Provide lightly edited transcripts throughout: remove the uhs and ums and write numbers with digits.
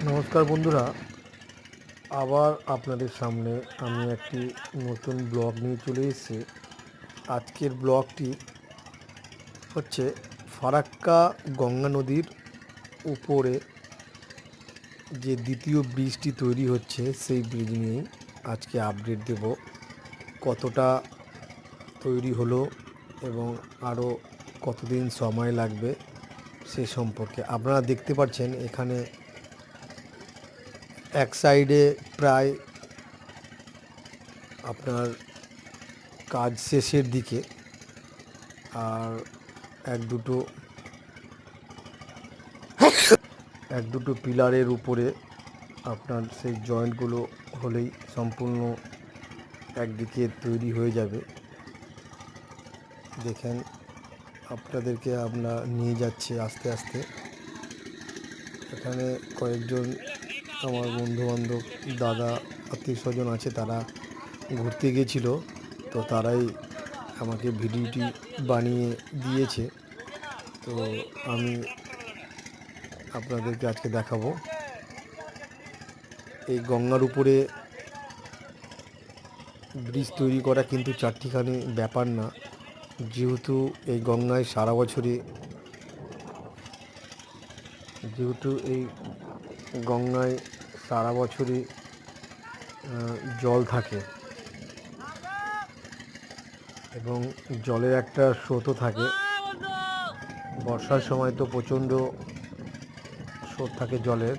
নমস্কার বন্ধুরা, আবার আপনাদের সামনে আমি একটি নতুন ব্লগ নিয়ে চলে এসেছি। আজকের ব্লগটি হচ্ছে ফারাক্কা গঙ্গা নদীর উপরে যে দ্বিতীয় ব্রিজটি তৈরি হচ্ছে সেই ব্রিজ নিয়েই আজকে আপডেট দেব। কতটা তৈরি হলো এবং আরও কতদিন সময় লাগবে সে সম্পর্কে। আপনারা দেখতে পাচ্ছেন এখানে এক সাইডে প্রায় আপনার কাজ শেষের দিকে, আর এক দুটো পিলারের উপরে আপনার সেই জয়েন্টগুলো হলেই সম্পূর্ণ একদিকে তৈরি হয়ে যাবে। দেখেন, আপনাদেরকে আমরা নিয়ে যাচ্ছি আস্তে আস্তে। এখানে কয়েকজন আমার বন্ধুবান্ধব, দাদা, আত্মীয় স্বজন আছে, তারা ঘুরতে গিয়েছিল, তো তারাই আমাকে ভিডিওটি বানিয়ে দিয়েছে। তো আমি আপনাদেরকে আজকে দেখাবো। এই গঙ্গার উপরে ব্রিজ তৈরি করা কিন্তু চারটিখানি ব্যাপার না, যেহেতু এই গঙ্গায় সারা বছরই জল থাকে এবং জলের একটা স্রোতও থাকে। বর্ষার সময় তো প্রচণ্ড স্রোত থাকে জলের,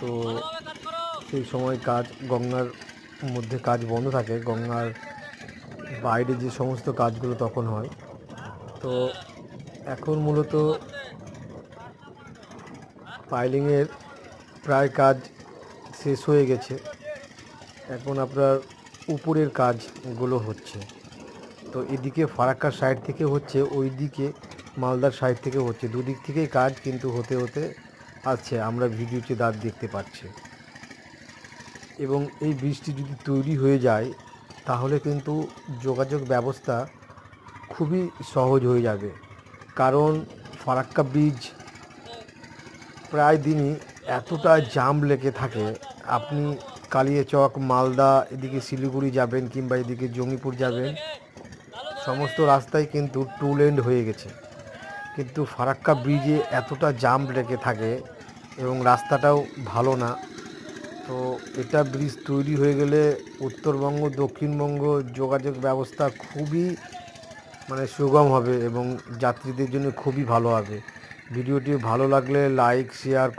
তো সেই সময় গঙ্গার মধ্যে কাজ বন্ধ থাকে, গঙ্গার বাইরে যে সমস্ত কাজগুলো তখন হয়। তো এখন মূলত পাইলিংয়ের প্রায় কাজ শেষ হয়ে গেছে, এখন আপনার উপরের কাজগুলো হচ্ছে। তো এদিকে ফারাক্কার সাইড থেকে হচ্ছে, ওই দিকে মালদার সাইড থেকে হচ্ছে, দুদিক থেকেই কাজ কিন্তু হতে হতে আসছে, আমরা ভিডিওতে দেখতে পাচ্ছি। এবং এই ব্রিজটি যদি তৈরি হয়ে যায় তাহলে কিন্তু যোগাযোগ ব্যবস্থা খুবই সহজ হয়ে যাবে, কারণ ফারাক্কা ব্রিজ প্রায় দিনই এতটা জাম লেগে থাকে। আপনি কালিয়াচক, মালদা, এদিকে শিলিগুড়ি যাবেন কিংবা এদিকে জঙ্গিপুর যাবেন, সমস্ত রাস্তায় কিন্তু টু লেন হয়ে গেছে, কিন্তু ফারাক্কা ব্রিজে এতটা জাম লেগে থাকে এবং রাস্তাটাও ভালো না। তো এটা ব্রিজ তৈরি হয়ে গেলে উত্তরবঙ্গ দক্ষিণবঙ্গ যোগাযোগ ব্যবস্থা খুবই সুগম হবে এবং যাত্রীদের জন্য খুবই ভালো হবে। ভিডিওটি ভালো লাগলে লাইক, শেয়ার